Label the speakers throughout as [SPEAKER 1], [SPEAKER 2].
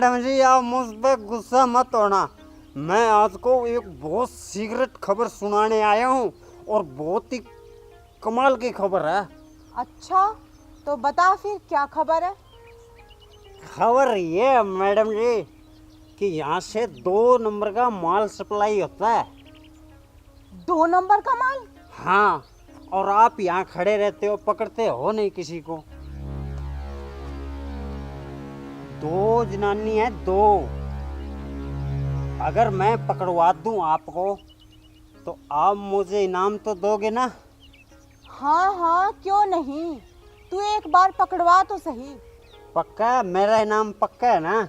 [SPEAKER 1] Madam जी आप मुझ पे गुस्सा मत होना। मैं आज को एक बहुत सीक्रेट खबर सुनाने आया हूँ और बहुत ही कमाल की खबर है।
[SPEAKER 2] अच्छा, तो बता फिर क्या खबर है।
[SPEAKER 1] खबर ये है मैडम जी कि यहाँ से 2 नंबर का माल सप्लाई होता है।
[SPEAKER 2] 2 नंबर का माल?
[SPEAKER 1] हाँ, और आप यहाँ खड़े रहते हो, पकड़ते हो नहीं किसी को। 2 जनानी है, 2। अगर मैं पकड़वा दूं आपको तो आप मुझे इनाम तो दोगे ना?
[SPEAKER 2] हाँ हाँ, क्यों नहीं। तू एक बार पकड़वा तो सही।
[SPEAKER 1] पक्का है? मेरा इनाम पक्का है ना?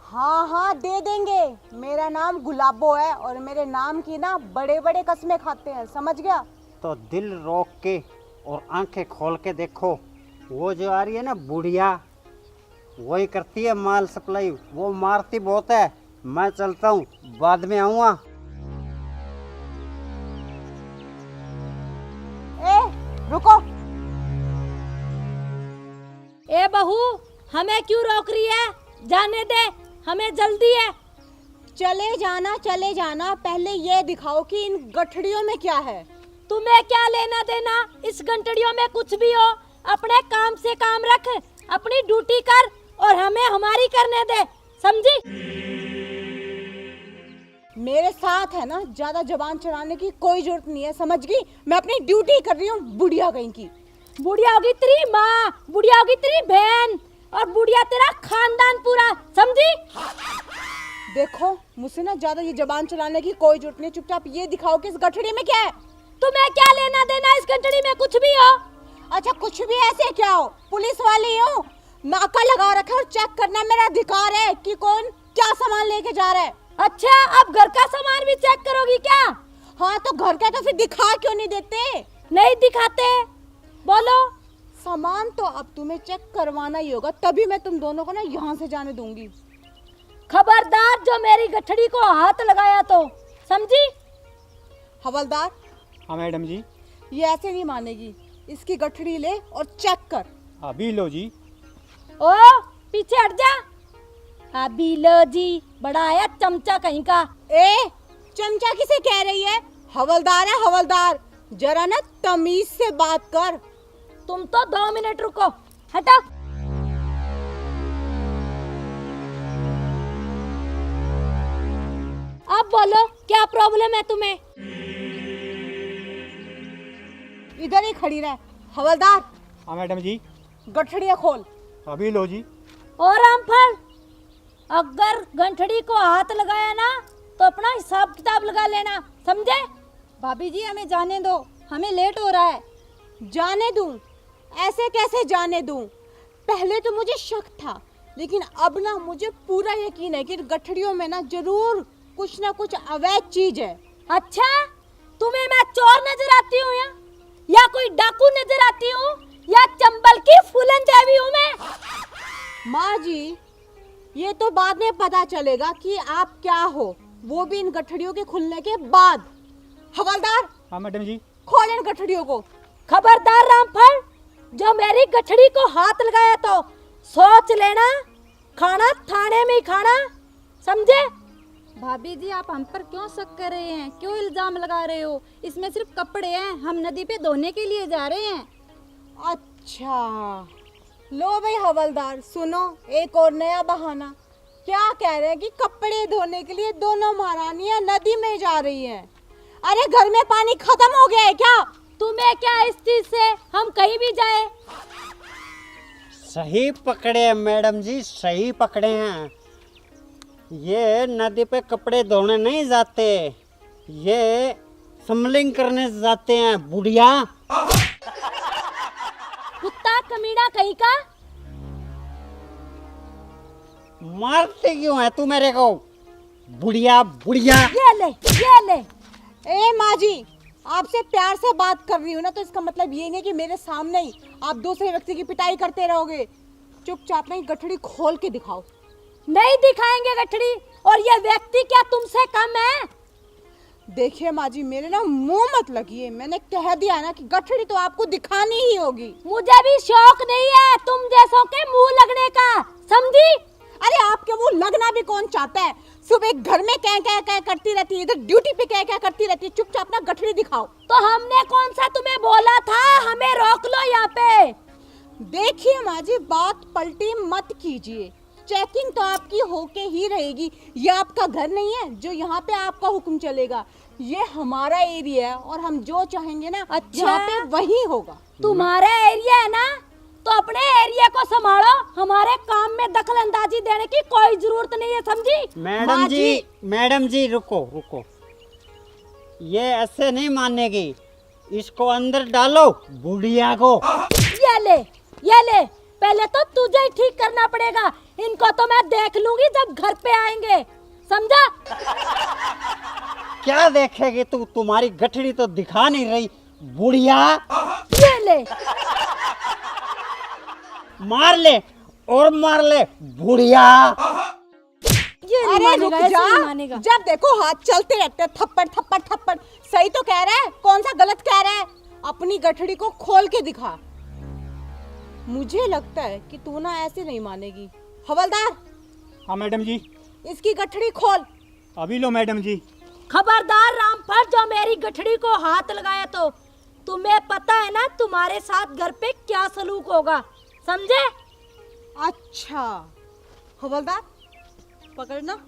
[SPEAKER 2] हाँ हाँ, दे देंगे। मेरा नाम गुलाबो है और मेरे नाम की ना बड़े बड़े कस्में खाते हैं, समझ गया।
[SPEAKER 1] तो दिल रोक के और आंखें खोल के देखो, वो जो आ रही है ना बुढ़िया, वही करती है माल सप्लाई। वो मारती बहुत है। मैं चलता हूँ, बाद में आऊँगा।
[SPEAKER 2] ए रुको।
[SPEAKER 3] ए बहू, हमें क्यों रोक रही है? जाने दे, हमें जल्दी है।
[SPEAKER 2] चले जाना, पहले ये दिखाओ कि इन गठड़ियों में क्या है।
[SPEAKER 3] तुम्हें क्या लेना देना इस घंटड़ियों में? कुछ भी हो, अपने काम से काम रख, अपनी ड्यूटी कर और हमें हमारी करने दे, समझी?
[SPEAKER 2] मेरे साथ है ना, ज्यादा जबान चलाने की कोई जरूरत नहीं है, समझ गई। मैं अपनी ड्यूटी कर रही हूँ, बुढ़िया कहीं की।
[SPEAKER 3] बुढ़िया होगी तेरी माँ, बुढ़िया होगी तेरी बहन और बुढ़िया तेरा खानदान पूरा, समझी?
[SPEAKER 2] देखो, मुझसे ना ज्यादा ये जबान चलाने की कोई जरूरत नहीं। चुपचाप ये दिखाओ कि इस गठड़ी में क्या है।
[SPEAKER 3] तुम्हें क्या लेना देना इस घंटड़ी में? कुछ भी हो।
[SPEAKER 2] अच्छा, कुछ भी ऐसे क्या हो, पुलिस वाली हूँ। नाका लगा रखा और चेक करना मेरा अधिकार है कि कौन क्या सामान लेके जा रहा है।
[SPEAKER 3] अच्छा, अब घर का सामान भी चेक करोगी क्या?
[SPEAKER 2] हाँ, तो घर का तो फिर दिखा क्यों नहीं देते?
[SPEAKER 3] नहीं दिखाते, बोलो।
[SPEAKER 2] सामान तो अब तुम्हें चेक करवाना ही होगा, तभी मैं तुम दोनों को ना यहाँ से जाने दूंगी।
[SPEAKER 3] खबरदार जो मेरी गठड़ी को हाथ लगाया तो, समझी?
[SPEAKER 2] हवलदार।
[SPEAKER 4] हाँ मैडम जी।
[SPEAKER 2] ये ऐसे नहीं मानेगी। इसकी गठड़ी ले और चेक कर।
[SPEAKER 4] अभी लो जी।
[SPEAKER 3] ओ पीछे हट जा। अभी लो जी, बड़ा आया चमचा कहीं का।
[SPEAKER 2] ए, चमचा किसे कह रही है? हवलदार है हवलदार, जरा ना तमीज से बात कर।
[SPEAKER 3] तुम तो 2 मिनट रुको, हटा। अब बोलो क्या प्रॉब्लम है तुम्हें?
[SPEAKER 2] इधर ही खड़ी रह। हवलदार,
[SPEAKER 4] हाँ मैडम जी।
[SPEAKER 2] गठड़िया खोल।
[SPEAKER 4] अभी लो जी।
[SPEAKER 3] और रामफल, अगर गंठड़ी को हाथ लगाया ना तो अपना हिसाब किताब लगा लेना, समझे?
[SPEAKER 2] भाभी जी, हमें जाने दो, हमें लेट हो रहा है। जाने दूं? ऐसे कैसे जाने दूं? पहले तो मुझे शक था, लेकिन अब ना मुझे पूरा यकीन है कि गठड़ियों में ना जरूर कुछ ना कुछ अवैध चीज है।
[SPEAKER 3] अच्छा, तुम्हें मैं चोर नजर आती हूँ या कोई डाकू नजर आती हूँ या चंबल की फूलन देवी हूँ मैं?
[SPEAKER 2] माँ जी, ये तो बाद में पता चलेगा कि आप क्या हो, वो भी इन गठड़ियों के खुलने के बाद। हवलदार,
[SPEAKER 4] हाँ मैडम जी।
[SPEAKER 2] खोल इन गठड़ियों को।
[SPEAKER 3] खबरदार रामफल, जो मेरी गठड़ी को हाथ लगाया तो सोच लेना, खाना थाने में ही खाना, समझे?
[SPEAKER 5] भाभी जी, आप हम पर क्यों शक कर रहे हैं? क्यों इल्जाम लगा रहे हो? इसमें सिर्फ कपड़े हैं, हम नदी पे धोने के लिए जा रहे हैं।
[SPEAKER 2] अच्छा, लो भाई हवलदार, सुनो एक और नया बहाना। क्या कह रहे हैं कि कपड़े धोने के लिए दोनों महारानियां नदी में जा रही हैं। अरे घर में पानी खत्म हो गया है क्या?
[SPEAKER 3] तुम्हें क्या इस चीज से? हम कहीं भी जाए।
[SPEAKER 1] सही पकड़े हैं मैडम जी, सही पकड़े हैं। ये नदी पे कपड़े धोने नहीं जाते, ये स्मगलिंग करने जाते हैं बुढ़िया।
[SPEAKER 3] कुत्ता कमीना कहीं का।
[SPEAKER 1] मारते क्यों है तू मेरे को? बुढ़िया बुढ़िया।
[SPEAKER 3] ये ले, ये ले।
[SPEAKER 2] ए माँ जी, आपसे प्यार से बात कर रही हूँ ना, तो इसका मतलब ये नहीं कि मेरे सामने ही आप दूसरे व्यक्ति की पिटाई करते रहोगे। चुपचाप नहीं गठड़ी खोल के दिखाओ।
[SPEAKER 3] नहीं दिखाएंगे गठड़ी, और ये व्यक्ति क्या तुमसे कम है?
[SPEAKER 2] देखिए माँ जी, मेरे ना मुंह मत लगिए, मैंने कह दिया ना कि गठड़ी तो आपको दिखानी ही होगी।
[SPEAKER 3] मुझे भी शौक नहीं है तुम जैसों के मुंह लगने का, समझी?
[SPEAKER 2] अरे आपके वो लगना भी कौन चाहता है? सुबह घर में क्या करती रहती है, इधर ड्यूटी पे क्या करती रहती है। चुपचाप अपना गठरी दिखाओ।
[SPEAKER 3] तो हमने कौन सा तुम्हें बोला था हमें रोक लो यहाँ पे?
[SPEAKER 2] देखिए माँ जी, बात पलटी मत कीजिए। चेकिंग तो आपकी होके ही रहेगी। ये आपका घर नहीं है जो यहाँ पे आपका हुक्म चलेगा। ये हमारा एरिया है और हम जो चाहेंगे ना
[SPEAKER 3] अच्छा।
[SPEAKER 2] यहाँ पे वही होगा।
[SPEAKER 3] तुम्हारा एरिया है ना, तो अपने एरिया को संभालो। हमारे काम में दखल अंदाजी देने की कोई जरूरत नहीं है, समझी?
[SPEAKER 1] मैडम जी रुको रुको, ये ऐसे नहीं मानेगी। इसको अंदर डालो, बुढ़िया को।
[SPEAKER 3] ये ले, पहले तो तुझे ही ठीक करना पड़ेगा। इनको तो मैं देख लूंगी जब घर पे आएंगे, समझा?
[SPEAKER 1] क्या देखेगी तू? तुम्हारी गठड़ी तो दिखा नहीं रही, बुढ़िया।
[SPEAKER 3] ये ले,
[SPEAKER 1] मार ले और मार ले, बुढ़िया।
[SPEAKER 3] ये नहीं
[SPEAKER 2] अरे
[SPEAKER 3] मानेगा,
[SPEAKER 2] रुक
[SPEAKER 3] ऐसे
[SPEAKER 2] जा।
[SPEAKER 3] नहीं मानेगा।
[SPEAKER 2] जब देखो हाथ चलते रहते हैं, थप्पड़ थप्पड़ थप्पड़। सही तो कह रहा है, कौन सा गलत कह रहा है? अपनी गठड़ी को खोल के दिखा। मुझे लगता है कि तू ना ऐसे नहीं मानेगी। हवलदार,
[SPEAKER 4] हाँ मैडम जी।
[SPEAKER 2] इसकी गठड़ी खोल।
[SPEAKER 4] अभी लो मैडम जी।
[SPEAKER 3] खबरदार रामफल, जो मेरी गठड़ी को हाथ लगाया तो तुम्हें पता है ना तुम्हारे साथ घर पे क्या सलूक होगा, समझे?
[SPEAKER 2] अच्छा हवलदार, पकड़ना।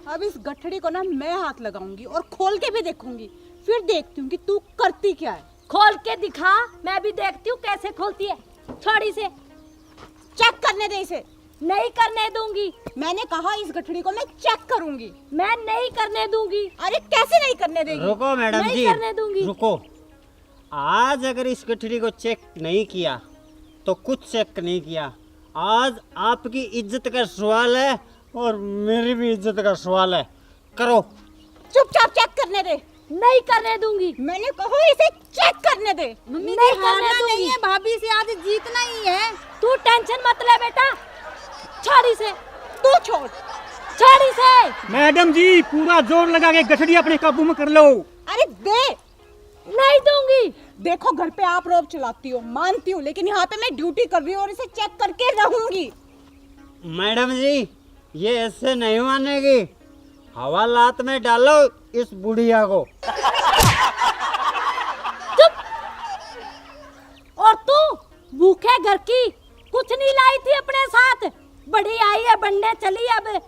[SPEAKER 2] अब इस गठड़ी को ना मैं हाथ लगाऊंगी और खोल के भी देखूंगी, फिर देखती हूँ कि तू करती क्या है।
[SPEAKER 3] खोल के दिखा, मैं भी देखती हूँ कैसे खोलती है। छोड़ी से,
[SPEAKER 2] चेक करने दे इसे।
[SPEAKER 3] नहीं करने दूंगी।
[SPEAKER 2] मैंने कहा इस गठड़ी को मैं चेक करूंगी।
[SPEAKER 3] मैं नहीं करने दूंगी।
[SPEAKER 2] अरे कैसे नहीं करने देगी?
[SPEAKER 1] रुको मैडम
[SPEAKER 3] नहीं
[SPEAKER 1] जी,
[SPEAKER 3] करने दूंगी।
[SPEAKER 1] रुको। आज अगर इस गठड़ी को चेक नहीं किया तो कुछ चेक नहीं किया। आज आपकी इज्जत का सवाल है और मेरी भी इज्जत का सवाल है। करो।
[SPEAKER 2] चुपचाप चेक करने दे।
[SPEAKER 3] नहीं करने दूंगी।
[SPEAKER 2] मैंने कहा इसे चेक करने दे।
[SPEAKER 5] मम्मी
[SPEAKER 3] नहीं
[SPEAKER 5] जी हारना
[SPEAKER 3] करने दूंगी।
[SPEAKER 5] नहीं है, भाभी से आज जीतना ही है।
[SPEAKER 3] तू टेंशन मत ले बेटा। छोड़ी से,
[SPEAKER 2] तू छोड़।
[SPEAKER 3] छोड़ी से।
[SPEAKER 4] मैडम जी पूरा जोर लगा के गठड़ी अपने काबू में कर लो।
[SPEAKER 2] अरे दे।
[SPEAKER 3] नहीं दूंगी।
[SPEAKER 2] देखो घर पे आप रोब चलाती हो, मानती हूँ, लेकिन यहाँ पे मैं ड्यूटी कर रही हूँ और इसे चेक करके रहूंगी।
[SPEAKER 1] मैडम जी ये ऐसे नहीं मानेगी। हवालात में डालो इस बुढ़िया को।
[SPEAKER 3] चुप। और तू भूखे घर की कुछ नहीं लाई थी अपने साथ, बड़ी आई है बनने चली। अब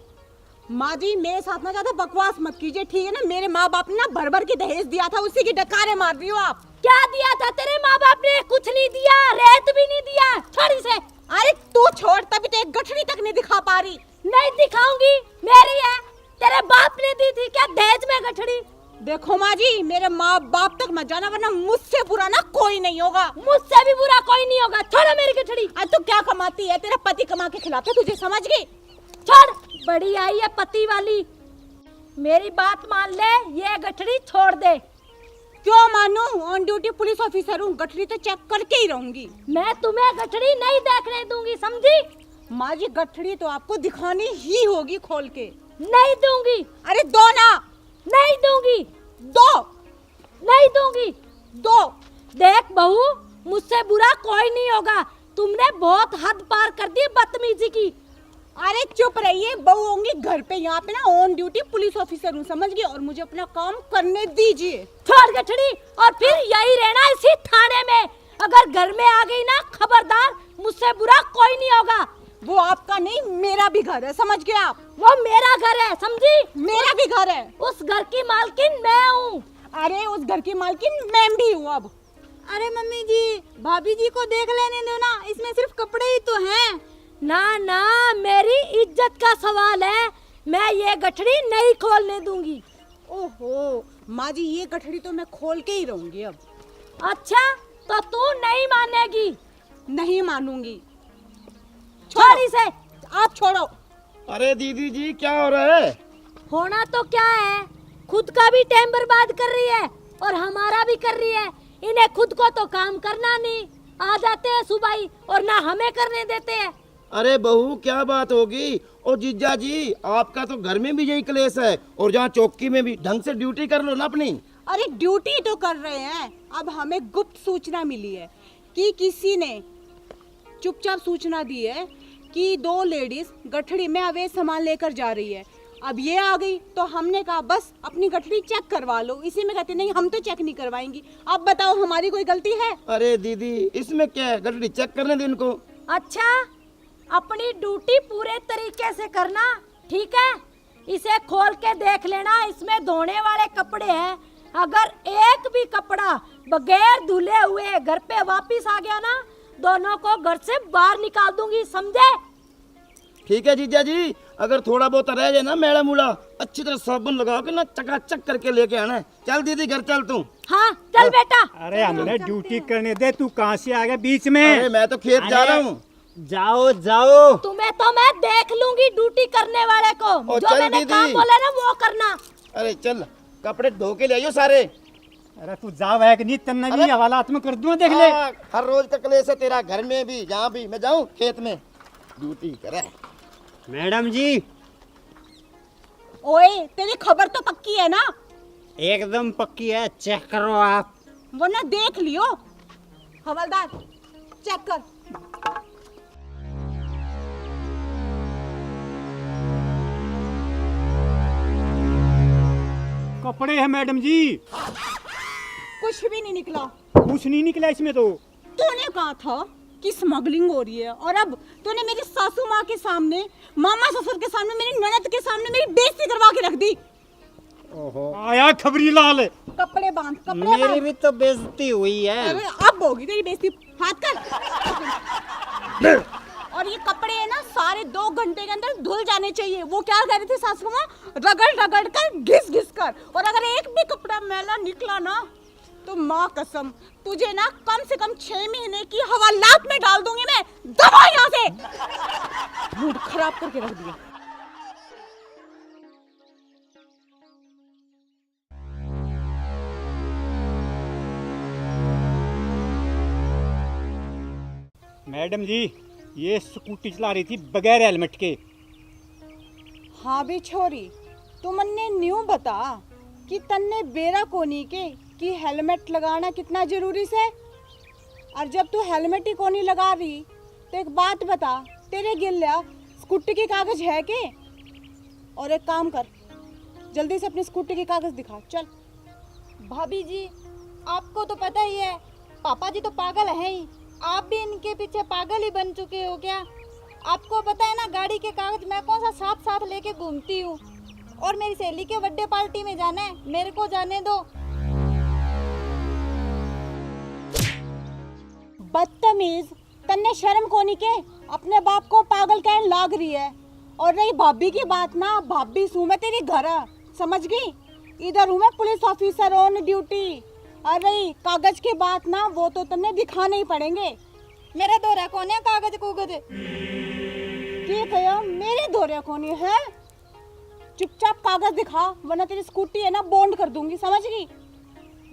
[SPEAKER 2] माँ जी मेरे साथ ना ज्यादा बकवास मत कीजिए, ठीक है ना? मेरे माँ बाप ने ना भर भर के दहेज दिया था, उसी की डकारे मार रही हो आप।
[SPEAKER 3] क्या दिया था तेरे माँ बाप ने? कुछ नहीं दिया, रेत भी नहीं दिया। छोड़ी से।
[SPEAKER 2] अरे तू छोड़, तभी तो एक गठड़ी तक नहीं दिखा पा रही।
[SPEAKER 3] नहीं दिखाऊंगी, मेरी है। तेरे बाप ने दी थी क्या दहेज में गठड़ी?
[SPEAKER 2] देखो माँ जी, मेरे माँ बाप तक मत जाना, वरना मुझसे बुरा ना कोई नहीं होगा।
[SPEAKER 3] मुझसे भी बुरा कोई नहीं होगा। छोड़ो मेरी गठड़ी।
[SPEAKER 2] आज तू क्या कमाती है? तेरा पति कमा के खिलाता है, तुझे समझ गई?
[SPEAKER 3] छोड़, बड़ी आई है पति वाली। मेरी बात मान ले, ये गठड़ी छोड़ दे।
[SPEAKER 2] क्यों मानूं? ऑन ड्यूटी पुलिस ऑफिसर हूँ, गठड़ी तो चेक करके ही रहूंगी।
[SPEAKER 3] मैं तुम्हें गठड़ी नहीं देखने दूंगी, समझी?
[SPEAKER 2] माँ जी गठड़ी तो आपको दिखानी ही होगी खोल के।
[SPEAKER 3] नहीं दूंगी।
[SPEAKER 2] अरे दो ना।
[SPEAKER 3] नहीं दूंगी।
[SPEAKER 2] दो।
[SPEAKER 3] नहीं दूंगी।
[SPEAKER 2] दो।
[SPEAKER 3] देख बहू, मुझसे बुरा कोई नहीं होगा। तुमने बहुत हद पार कर दी बदतमीजी की।
[SPEAKER 2] अरे चुप रहिए, बहू होंगी घर पे, यहाँ पे ना ऑन ड्यूटी पुलिस ऑफिसर हूँ, समझ गए? और मुझे अपना काम करने दीजिए।
[SPEAKER 3] छोड़ गठड़ी, और फिर यही रहना इसी थाने में। अगर घर में आ गई ना, खबरदार, मुझसे बुरा कोई नहीं होगा।
[SPEAKER 2] वो आपका नहीं, मेरा भी घर है, समझ गए आप?
[SPEAKER 3] वो मेरा घर है, समझी?
[SPEAKER 2] मेरा भी घर है।
[SPEAKER 3] उस घर की मालकिन मैं हूँ।
[SPEAKER 2] अरे उस घर की मालकिन मैं भी हूँ अब।
[SPEAKER 5] अरे मम्मी जी, भाभी जी को देख लेने दो ना, इसमें सिर्फ कपड़े ही तो हैं।
[SPEAKER 3] ना ना, मेरी इज्जत का सवाल है। मैं ये गठड़ी नहीं खोलने दूंगी।
[SPEAKER 2] ओहो माँ जी, ये गठड़ी तो मैं खोल के ही रहूंगी अब।
[SPEAKER 3] अच्छा, तो तू नहीं मानेगी?
[SPEAKER 2] नहीं मानूंगी।
[SPEAKER 3] छोड़ इसे।
[SPEAKER 2] आप छोड़ो।
[SPEAKER 6] अरे दीदी जी क्या हो रहा है?
[SPEAKER 3] होना तो क्या है, खुद का भी टाइम बर्बाद कर रही है और हमारा भी कर रही है। इन्हें खुद को तो काम करना नहीं, आ जाते हैं सुबह ही और ना हमें करने देते हैं।
[SPEAKER 6] अरे बहू क्या बात होगी? और जीजा जी आपका तो घर में भी यही क्लेश है और जहाँ चौकी में भी ढंग से ड्यूटी कर लो ना अपनी।
[SPEAKER 2] अरे ड्यूटी तो कर रहे हैं, अब हमें गुप्त सूचना मिली है कि किसी ने चुपचाप सूचना दी है कि 2 लेडीज गठड़ी में अवैध सामान लेकर जा रही है। अब ये आ गई तो हमने कहा बस अपनी गठड़ी चेक करवा लो। इसी में कहते नहीं हम तो चेक नहीं करवाएंगी। अब बताओ हमारी कोई गलती है?
[SPEAKER 6] अरे दीदी इसमें क्या है, गठड़ी चेक करने दो इनको।
[SPEAKER 3] अच्छा, अपनी ड्यूटी पूरे तरीके से करना, ठीक है? इसे खोल के देख लेना, इसमें धोने वाले कपड़े हैं। अगर एक भी कपड़ा बगैर धुले हुए घर पे वापस आ गया ना, दोनों को घर से बाहर निकाल दूंगी, समझे?
[SPEAKER 6] ठीक है जीजा जी, अगर थोड़ा बहुत रह जाए ना मैला मूला, अच्छी तरह साबुन लगा के ना चकाचक करके लेके आना है। चल दीदी घर चल तू।
[SPEAKER 3] हाँ चल बेटा।
[SPEAKER 4] अरे हमने ड्यूटी करने दे, तू कहाँ से आ गया बीच में?
[SPEAKER 6] अरे मैं तो खेत जा रहा हूँ।
[SPEAKER 1] जाओ जाओ।
[SPEAKER 3] तुम्हें तो मैं देख लूंगी ड्यूटी करने वाले को।
[SPEAKER 6] ओ,
[SPEAKER 3] जो
[SPEAKER 6] चल
[SPEAKER 3] मैंने
[SPEAKER 6] दीदी।
[SPEAKER 3] काम बोला ना वो करना।
[SPEAKER 6] अरे चल कपड़े धो के ले आइयो सारे।
[SPEAKER 4] अरे तू जाओ है कि नहीं, तन्ने भी हवालात में कर दूं, देख ले।
[SPEAKER 6] हर रोज का क्लेश है तेरा, घर में भी जहाँ भी। मैं जाऊँ खेत में ड्यूटी करे।
[SPEAKER 1] मैडम जी
[SPEAKER 2] ओए तेरी खबर तो पक्की है ना?
[SPEAKER 1] एकदम पक्की है, चेक करो आप।
[SPEAKER 2] वरना देख लियो। हवलदार चेक कर।
[SPEAKER 4] कपड़े हैं मैडम जी।
[SPEAKER 2] कुछ भी नहीं निकला।
[SPEAKER 4] कुछ नहीं निकला इसमें तो।
[SPEAKER 2] तूने कहा था कि स्मगलिंग हो रही है और अब तूने मेरी सासू माँ के सामने, मामा ससुर के सामने, मेरी ननद के सामने मेरी बेइज्जती करवा के रख दी।
[SPEAKER 1] ओहो,
[SPEAKER 4] आया खबरी लाल।
[SPEAKER 2] कपड़े बांध, कपड़े
[SPEAKER 1] मेरी
[SPEAKER 2] बांध।
[SPEAKER 1] भी तो बेइज्जती हुई है।
[SPEAKER 2] अरे अब होगी तेरी बेइज्जती। हाथ कर। और ये कपड़े है ना सारे 2 घंटे के अंदर धुल जाने चाहिए। वो क्या कह रही थी सासू माँ? रगड़ रगड़ कर, घिस घिस कर। और अगर एक भी कपड़ा मैला निकला ना तो माँ कसम तुझे ना कम से कम 6 महीने की हवालात में डाल दूंगी मैं। दबा यहाँ से। मूड खराब करके रख दिया।
[SPEAKER 4] मैडम जी ये स्कूटी चला रही थी बगैर हेलमेट के।
[SPEAKER 2] हाँ भी छोरी, तू मन्ने न्यू बता कि तन्ने बेरा कोनी के कि हेलमेट लगाना कितना जरूरी से। और जब तू हेलमेट ही कोनी लगा रही तो एक बात बता, तेरे गिल्ला स्कूटी के कागज है के? और एक काम कर, जल्दी से अपनी स्कूटी के कागज दिखा। चल।
[SPEAKER 5] भाभी जी आपको तो पता ही है, पापा जी तो पागल है ही, आप भी इनके पीछे पागल ही बन चुके हो क्या? आपको पता है ना गाड़ी के कागज मैं कौन सा साथ साथ लेके घूमती हूँ। और मेरी सहेली के बर्थडे पार्टी में जाना है, मेरे को जाने दो।
[SPEAKER 2] बदतमीज, तन्ने शर्म कोनी के अपने बाप को पागल कहने लाग रही है। और रही भाभी की बात ना, भाभी सू मैं तेरी घर है, समझ गई? इधर हूँ मैं पुलिस ऑफिसर ऑन ड्यूटी। और रही कागज की बात ना, वो तो तन्ने दिखाने ही पड़ेंगे।
[SPEAKER 5] मेरा दौरा कौन है कागज कुगज?
[SPEAKER 2] ठीक है मेरे दौरे कोनी है। चुपचाप कागज दिखा वरना तेरी स्कूटी है ना बॉन्ड कर दूंगी, समझ गई?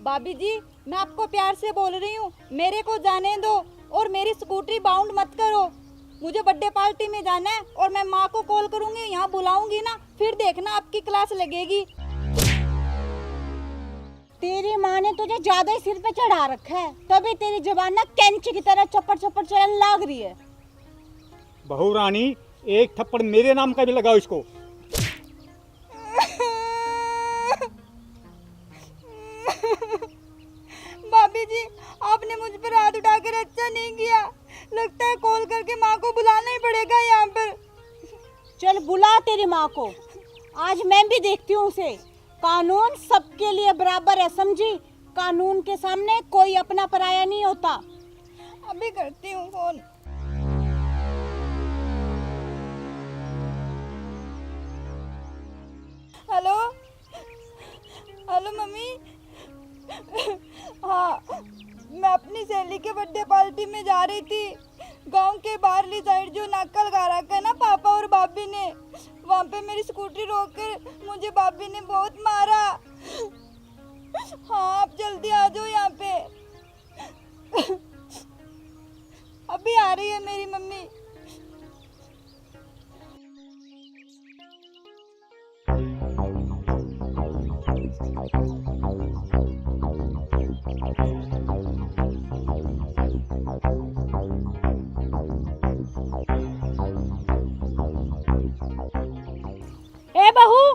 [SPEAKER 5] भाभी जी मैं आपको प्यार से बोल रही हूँ, मेरे को जाने दो और मेरी स्कूटी बाउंड मत करो। मुझे बर्थडे पार्टी में जाना है और मैं माँ को कॉल करूंगी, यहाँ बुलाऊंगी ना, फिर देखना आपकी क्लास लगेगी।
[SPEAKER 2] तेरी माँ ने तुझे ज्यादा ही सिर पे चढ़ा रखा है, तभी तेरी जबान ना कैंची की तरह चप्पड़ चप्पड़ चलने लाग रही है।
[SPEAKER 4] बहू रानी एक थप्पड़ मेरे नाम का भी लगाओ इसको।
[SPEAKER 5] भाभी जी आपने मुझ पर हाथ उठाकर अच्छा नहीं किया, लगता है कॉल करके माँ को बुलाना ही पड़ेगा यहाँ पर।
[SPEAKER 2] चल बुला तेरी माँ को, आज मैं भी देखती हूँ उसे। कानून सबके लिए बराबर है, समझी? कानून के सामने कोई अपना पराया नहीं होता।
[SPEAKER 5] अभी करती हूँ फोन। Hello hello mummy. हाँ मैं अपनी सहेली के बर्थडे पार्टी में जा रही थी। गांव के बाहरली साइड जो नाका लगा रखा है ना पापा और भाभी ने, वहाँ पे मेरी स्कूटी रोककर मुझे भाभी ने बहुत मारा। हाँ आप जल्दी आ जाओ यहाँ पे। अभी आ रही है मेरी मम्मी।
[SPEAKER 3] बहू,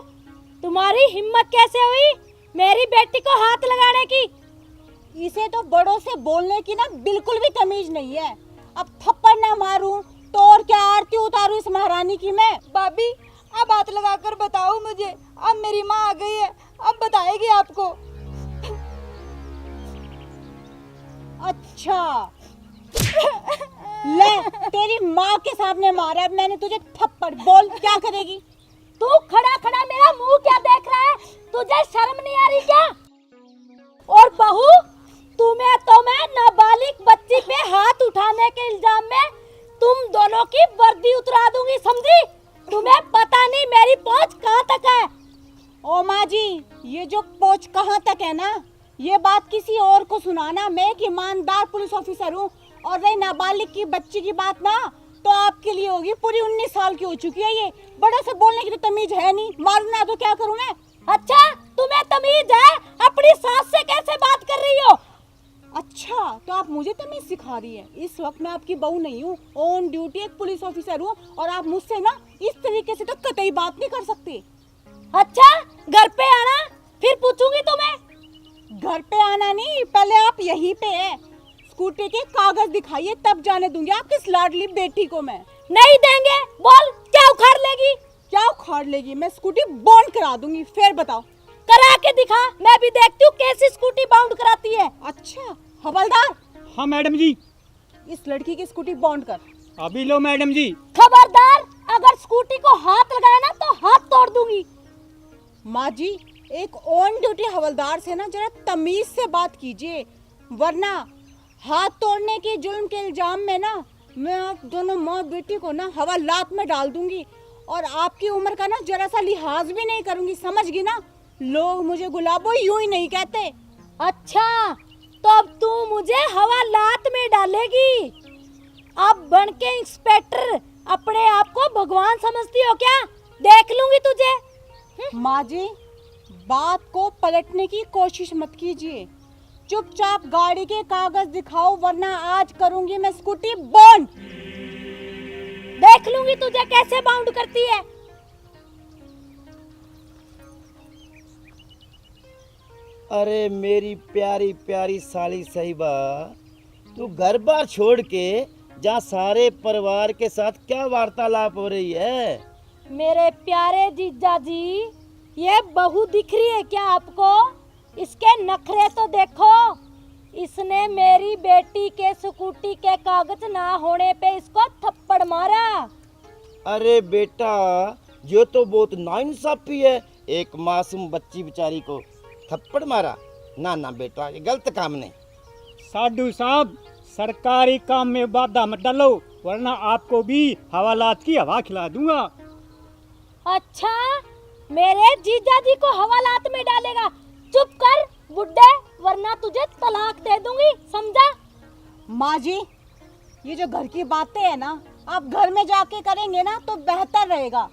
[SPEAKER 3] तुम्हारी हिम्मत कैसे हुई मेरी बेटी को हाथ लगाने की?
[SPEAKER 2] इसे तो बड़ों से बोलने की ना बिल्कुल भी तमीज नहीं है। अब थप्पड़ ना मारूं तो और क्या आरती उतारूं इस महारानी की मैं।
[SPEAKER 5] भाभी अब हाथ लगाकर बताओ मुझे, अब मेरी माँ आ गई है, अब बताएगी आपको।
[SPEAKER 2] अच्छा ले, तेरी माँ के सामने मारा है मैंने तुझे थप्पड़, बोल क्या करेगी?
[SPEAKER 3] तू खड़ा खड़ा मेरा मुंह क्या देख रहा है? तुझे शर्म नहीं आ रही क्या? और बहू, तुम्हें तो मैं नाबालिग बच्ची पे हाथ उठाने के इल्जाम में तुम दोनों की वर्दी उतरा दूंगी, समझी? तुम्हें पता नहीं मेरी पहुंच कहाँ तक है।
[SPEAKER 2] ओ माँ जी, ये जो पहुंच कहाँ तक है ना, ये बात किसी और को सुनाना। मैं एक ईमानदार पुलिस ऑफिसर हूँ, और रही नाबालिग की बच्ची की बात ना, तो आपके लिए होगी पूरी 19 साल की हो चुकी है ये। बड़ों से बोलने की तो तमीज है नहीं, मारू ना तो क्या करूँ मैं?
[SPEAKER 3] अच्छा, तुम्हें तमीज है? अपनी सास से कैसे बात कर रही हो?
[SPEAKER 2] अच्छा, तो आप मुझे तमीज सिखा रही है? इस वक्त मैं आपकी बहू नहीं हूँ, ऑन ड्यूटी एक पुलिस ऑफिसर हूँ, और आप मुझसे ना इस तरीके से तो कतई बात नहीं कर सकते।
[SPEAKER 3] अच्छा, घर पे आना, फिर पूछूंगी तुम्हें।
[SPEAKER 2] घर पे आना नहीं, पहले आप यहीं पे है। स्कूटी के कागज दिखाइए, तब जाने दूंगी आपकी इस लाडली बेटी को मैं।
[SPEAKER 3] नहीं देंगे, बोल क्या उखाड़ लेगी?
[SPEAKER 2] क्या उखाड़ लेगी? मैं स्कूटी बॉन्ड करा दूंगी, फिर बताओ।
[SPEAKER 3] करा के दिखा, मैं भी देखती हूँ कैसी स्कूटी बाउंड कराती है।
[SPEAKER 2] अच्छा हवलदार,
[SPEAKER 4] हाँ मैडम जी।
[SPEAKER 2] इस लड़की की स्कूटी बॉन्ड कर।
[SPEAKER 4] अभी लो मैडम जी।
[SPEAKER 3] खबरदार, अगर स्कूटी को हाथ लगाया ना तो हाथ तोड़ दूंगी।
[SPEAKER 2] माँ जी, एक ऑन ड्यूटी हवलदार से ना जरा तमीज से बात कीजिए, वरना हाथ तोड़ने के जुल्म के इल्जाम में ना मैं आप दोनों माँ बेटी को ना हवालात में डाल दूंगी, और आपकी उम्र का ना जरा सा लिहाज भी नहीं करूंगी, समझ गई ना? लोग मुझे गुलाबो यूं ही नहीं कहते।
[SPEAKER 3] अच्छा, तो अब तू मुझे हवालात में डालेगी? अब बन के इंस्पेक्टर अपने आप को भगवान समझती हो क्या? देख लूंगी तुझे।
[SPEAKER 2] माँ जी, बात को पलटने की कोशिश मत कीजिए, चुपचाप गाड़ी के कागज दिखाओ, वरना आज करूंगी मैं स्कूटी बॉन्ड।
[SPEAKER 3] देख लूंगी तुझे कैसे बाउंड करती है।
[SPEAKER 6] अरे मेरी प्यारी प्यारी साली साहिबा, तू घर बार छोड़ के जहाँ सारे परिवार के साथ क्या वार्तालाप हो रही है?
[SPEAKER 3] मेरे प्यारे जीजा जी, ये बहू दिख रही है क्या आपको? इसके नखरे तो देखो। इसने मेरी बेटी के स्कूटी के कागज ना होने पे इसको थप्पड़ मारा।
[SPEAKER 6] अरे बेटा, ये तो बहुत नाइंसाफी है, एक मासूम बच्ची बेचारी को थप्पड़ मारा। ना ना बेटा, ये गलत काम नहीं।
[SPEAKER 4] साधु साहब, सरकारी काम में बाधा मत डालो, वरना आपको भी हवालात की हवा खिला दूंगा।
[SPEAKER 3] अच्छा, मेरे जीजा जी को हवालात में डालेगा? चुप कर बुड्ढे, वरना तुझे तलाक दे दूंगी, समझा?
[SPEAKER 2] माँ जी, ये जो घर की बातें है ना, आप घर में जाके करेंगे ना तो बेहतर रहेगा,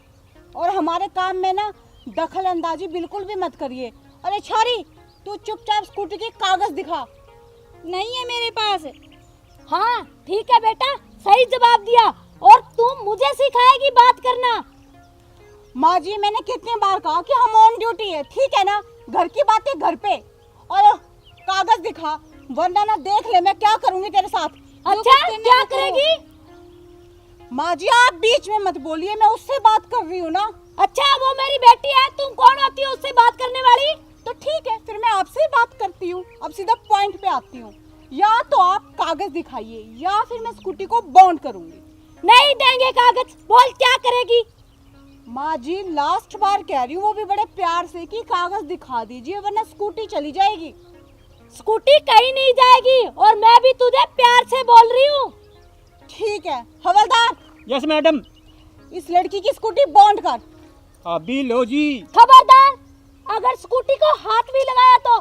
[SPEAKER 2] और हमारे काम में ना दखल अंदाजी बिल्कुल भी मत करिए। अरे छोरी, तू चुपचाप स्कूटी के कागज दिखा।
[SPEAKER 5] नहीं है मेरे पास।
[SPEAKER 3] हाँ ठीक है बेटा, सही जवाब दिया। और तू मुझे सिखाएगी बात करना?
[SPEAKER 2] माँ जी, मैंने कितनी बार कहा कि हम ऑन ड्यूटी है, ठीक है ना? घर की बातें घर पे, और कागज दिखा, वरना ना देख ले मैं क्या करूंगी तेरे साथ।
[SPEAKER 3] अच्छा, क्या करेगी?
[SPEAKER 2] माँ जी, आप बीच में मत बोलिए, मैं उससे बात कर रही हूँ ना।
[SPEAKER 3] अच्छा, वो मेरी बेटी है, तुम कौन होती हो उससे बात करने वाली?
[SPEAKER 2] तो ठीक है, फिर मैं आपसे ही बात करती हूँ। अब सीधा पॉइंट पे आती हूँ, या तो आप कागज दिखाइए या फिर मैं स्कूटी को बॉन्ड करूंगी।
[SPEAKER 3] नहीं देंगे कागज, बोल क्या करेगी?
[SPEAKER 2] माँ जी, लास्ट बार कह रही हूँ, वो भी बड़े प्यार से, कि कागज दिखा दीजिए वरना स्कूटी चली जाएगी।
[SPEAKER 3] स्कूटी कहीं नहीं जाएगी, और मैं भी तुझे प्यार से बोल रही हूँ।
[SPEAKER 2] ठीक है हवलदार,
[SPEAKER 4] यस मैडम।
[SPEAKER 2] इस लड़की की स्कूटी बॉन्ड कर।
[SPEAKER 4] अभी लो जी।
[SPEAKER 3] खबरदार, अगर स्कूटी को हाथ भी लगाया तो।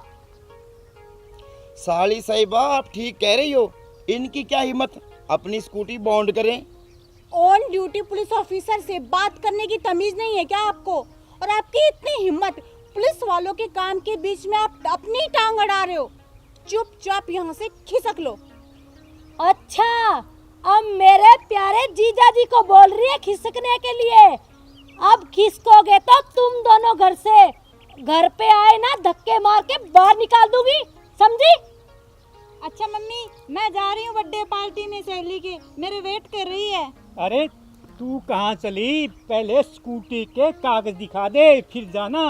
[SPEAKER 6] साली साहिबा, आप ठीक कह रही हो, इनकी क्या हिम्मत अपनी स्कूटी बॉन्ड करें।
[SPEAKER 2] ऑन ड्यूटी पुलिस ऑफिसर से बात करने की तमीज नहीं है क्या आपको? और आपकी इतनी हिम्मत, पुलिस वालों के काम के बीच में आप अपनी टांग अड़ा रहे हो। चुपचाप यहाँ से खिसक लो।
[SPEAKER 3] अच्छा, अब मेरे प्यारे जीजा जी को बोल रही है खिसकने के लिए? अब खिसकोगे तो तुम दोनों घर से, घर पे आए ना धक्के मार के बाहर निकाल दूंगी, समझी?
[SPEAKER 5] अच्छा मम्मी, मैं जा रही हूँ बर्थडे पार्टी में सहेली के, मेरे वेट कर रही है।
[SPEAKER 4] अरे तू कहाँ चली? पहले स्कूटी के कागज दिखा दे फिर जाना।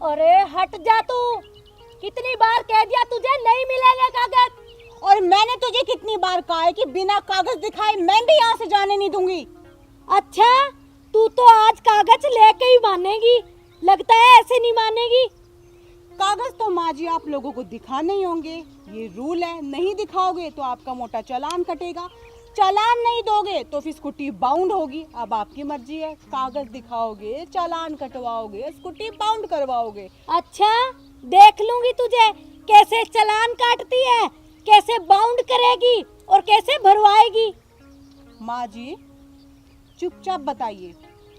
[SPEAKER 3] अरे हट जा तू, कितनी बार कह दिया तुझे नहीं मिलेगा कागज।
[SPEAKER 2] और मैंने तुझे कितनी बार कहा है कि बिना कागज दिखाए मैं भी यहाँ से जाने नहीं दूंगी।
[SPEAKER 3] अच्छा, तू तो आज कागज लेके ही मानेगी, लगता है ऐसे नहीं मानेगी।
[SPEAKER 2] कागज तो माँ जी आप लोगों को दिखाने ही होंगे, ये रूल है, नहीं दिखाओगे तो आपका मोटा चालान कटेगा, चालान नहीं दोगे तो फिर स्कूटी बाउंड होगी। अब आपकी मर्जी है, कागज दिखाओगे, चालान कटवाओगे, स्कूटी बाउंड करवाओगे।
[SPEAKER 3] अच्छा, देख लूंगी तुझे कैसे चालान काटती है, कैसे बाउंड करेगी और कैसे भरवाएगी।
[SPEAKER 2] माँ जी चुपचाप बताइए,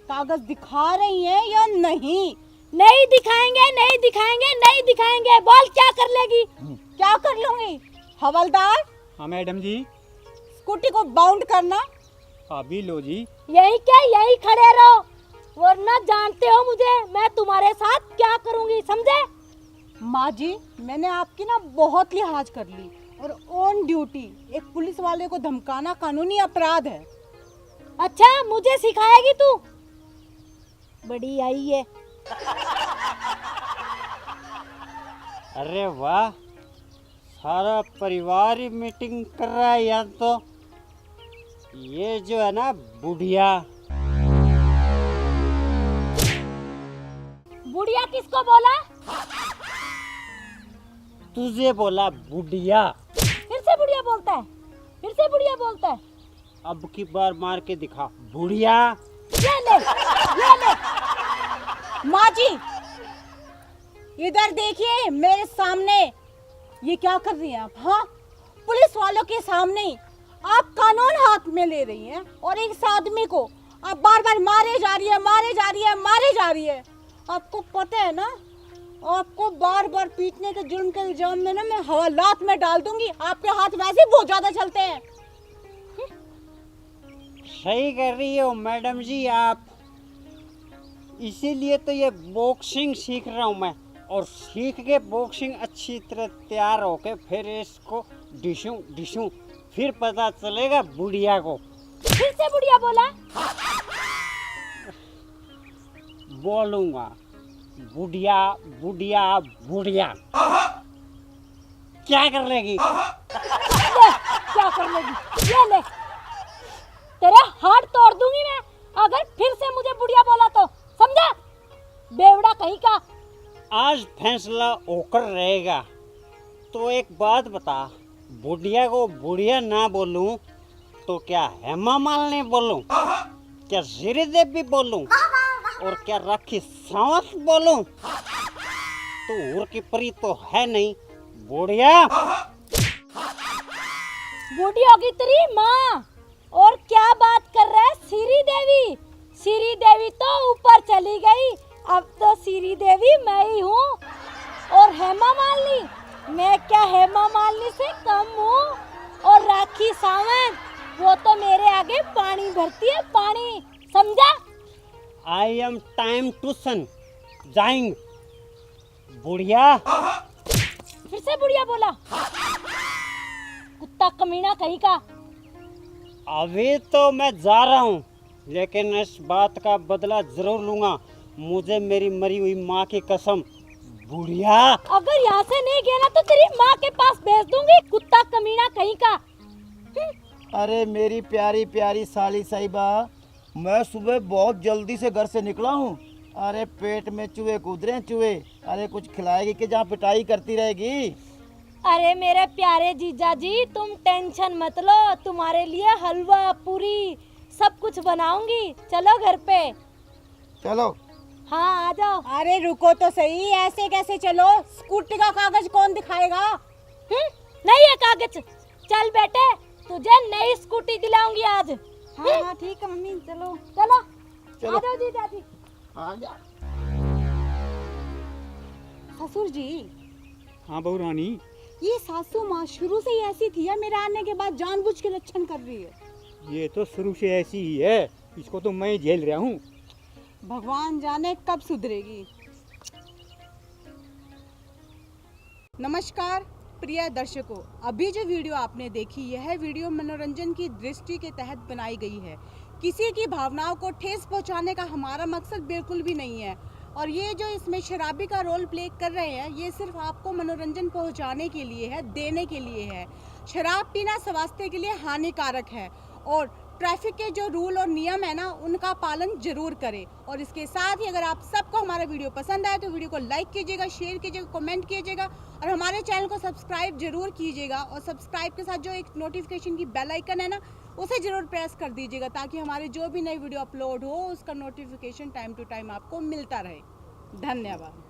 [SPEAKER 2] कागज दिखा रही हैं या नहीं?
[SPEAKER 3] नहीं दिखाएंगे, नहीं दिखाएंगे, नहीं दिखाएंगे। बोल क्या कर लेगी?
[SPEAKER 2] क्या कर लूंगी? हवलदार,
[SPEAKER 4] हाँ मैडम जी।
[SPEAKER 2] स्कूटी को बाउंड करना।
[SPEAKER 4] अभी लो जी।
[SPEAKER 3] यही क्या, यही खड़े रहो, वरना जानते हो मुझे, मैं तुम्हारे साथ क्या करूंगी, समझे?
[SPEAKER 2] माँ जी मैंने आपकी ना बहुत लिहाज कर ली, और ऑन ड्यूटी एक पुलिस वाले को धमकाना कानूनी अपराध है।
[SPEAKER 3] अच्छा, मुझे सिखाएगी तू? बड़ी आई है।
[SPEAKER 1] अरे वाह, सारा परिवार ही मीटिंग कर रहा है यहाँ तो। ये जो है ना बुढ़िया।
[SPEAKER 3] बुढ़िया किसको बोला?
[SPEAKER 1] तुझे बोला बुढ़िया।
[SPEAKER 3] फिर से बुढ़िया बोलता है, फिर से बुढ़िया बोलता है।
[SPEAKER 1] अब की बार मार के दिखा बुढ़िया।
[SPEAKER 3] ये ले, ये ले।
[SPEAKER 2] माँ जी इधर देखिए मेरे सामने, ये क्या कर रही हैं आप? हाँ, पुलिस वालों के सामने ही आप कानून हाथ में ले रही हैं, और एक आदमी को आप बार बार मारे जा रही है, मारे जा रही है, मारे जा रही है। आपको पता है ना, आपको बार बार पीटने के जुर्म के इल्जाम में ना मैं हवालात में डाल दूंगी। आपके हाथ वैसे बहुत ज्यादा चलते हैं।
[SPEAKER 1] सही कर रही हो मैडम जी आप, इसीलिए तो ये बॉक्सिंग सीख रहा हूँ मैं, और सीख के बॉक्सिंग अच्छी तरह तैयार होके फिर इसको डिशूं फिर पता चलेगा बुढ़िया को।
[SPEAKER 3] फिर से बुढ़िया बोला?
[SPEAKER 1] बोलूंगा बुढ़िया बुढ़िया बुढ़िया। क्या कर लेगी?
[SPEAKER 3] ले, क्या कर लेगी? ये ले, तेरे हाथ तोड़ दूंगी मैं अगर फिर से मुझे बुढ़िया बोला तो, समझा? बेवड़ा कहीं का।
[SPEAKER 1] आज फैसला होकर रहेगा। तो एक बात बता, बुढ़िया को बुढ़िया ना बोलूं तो क्या हेमा मालिनी बोलूं, क्या श्री देवी बोलूं, और क्या राखी सावंत बोलूं? तो उर की परी तो है नहीं बुढ़िया।
[SPEAKER 3] बूढ़ी होगी तेरी माँ। और क्या बात कर रहा है श्री देवी? श्री देवी तो ऊपर चली गई, अब तो श्री देवी मैं ही हूँ। और हेमा मालिनी, मैं क्या हेमा मालिनी से कम हूँ? और राखी सावंत, वो तो मेरे आगे पानी भरती है, पानी, समझा?
[SPEAKER 1] आई एम टाइम टू सन जाइंग बुढ़िया।
[SPEAKER 3] फिर से बुढ़िया बोला, कुत्ता कमीना कहीं का।
[SPEAKER 1] अभी तो मैं जा रहा हूँ, लेकिन इस बात का बदला जरूर लूंगा। मुझे मेरी मरी हुई माँ की कसम बुढ़िया।
[SPEAKER 3] अगर यहाँ से नहीं गया ना तो तेरी माँ के पास भेज दूंगी, कुत्ता कमीना कहीं का।
[SPEAKER 6] अरे मेरी प्यारी प्यारी साली साहिबा, मैं सुबह बहुत जल्दी से घर से निकला हूँ। अरे पेट में चूहे कूद रहे हैं, चूहे। अरे कुछ खिलाएगी कि जहाँ पिटाई करती रहेगी?
[SPEAKER 3] अरे मेरे प्यारे जीजा जी, तुम टेंशन मत लो, तुम्हारे लिए हलवा पूरी सब कुछ बनाऊंगी। चलो घर पे।
[SPEAKER 6] चलो।
[SPEAKER 3] हाँ आ जाओ।
[SPEAKER 2] अरे रुको तो सही, ऐसे कैसे चलो? स्कूटी का कागज कौन दिखाएगा?
[SPEAKER 3] नहीं है कागज। चल बेटे, तुझे नई स्कूटी दिलाऊंगी आज।
[SPEAKER 5] हाँ हाँ ठीक है मम्मी, चलो।
[SPEAKER 3] चलो,
[SPEAKER 6] चलो।
[SPEAKER 3] आ जाओ जीजा जी।
[SPEAKER 6] आ जा।
[SPEAKER 2] ससुर जी,
[SPEAKER 4] हाँ बहू रानी।
[SPEAKER 2] ये सासू माँ शुरू से ही ऐसी थी या मेरे आने के बाद जानबूझ के लक्षण कर रही है?
[SPEAKER 4] ये तो शुरू से ऐसी ही है, इसको तो मैं ही झेल रहा हूँ।
[SPEAKER 2] भगवान जाने कब सुधरेगी। नमस्कार प्रिय दर्शकों, अभी जो वीडियो आपने देखी यह वीडियो मनोरंजन की दृष्टि के तहत बनाई गई है। किसी की भावनाओं को ठेस पहुंचाने का हमारा मकसद बिल्कुल भी नहीं है। और ये जो इसमें शराबी का रोल प्ले कर रहे हैं ये सिर्फ आपको मनोरंजन पहुंचाने के लिए है, देने के लिए है। शराब पीना स्वास्थ्य के लिए हानिकारक है और ट्रैफिक के जो रूल और नियम है ना उनका पालन जरूर करें। और इसके साथ ही अगर आप सबको हमारा वीडियो पसंद आए तो वीडियो को लाइक कीजिएगा, शेयर कीजिएगा, कमेंट कीजिएगा और हमारे चैनल को सब्सक्राइब जरूर कीजिएगा। और सब्सक्राइब के साथ जो एक नोटिफिकेशन की बेल आइकन है ना उसे जरूर प्रेस कर दीजिएगा ताकि हमारे जो भी नई वीडियो अपलोड हो उसका नोटिफिकेशन टाइम टू टाइम आपको मिलता रहे। धन्यवाद।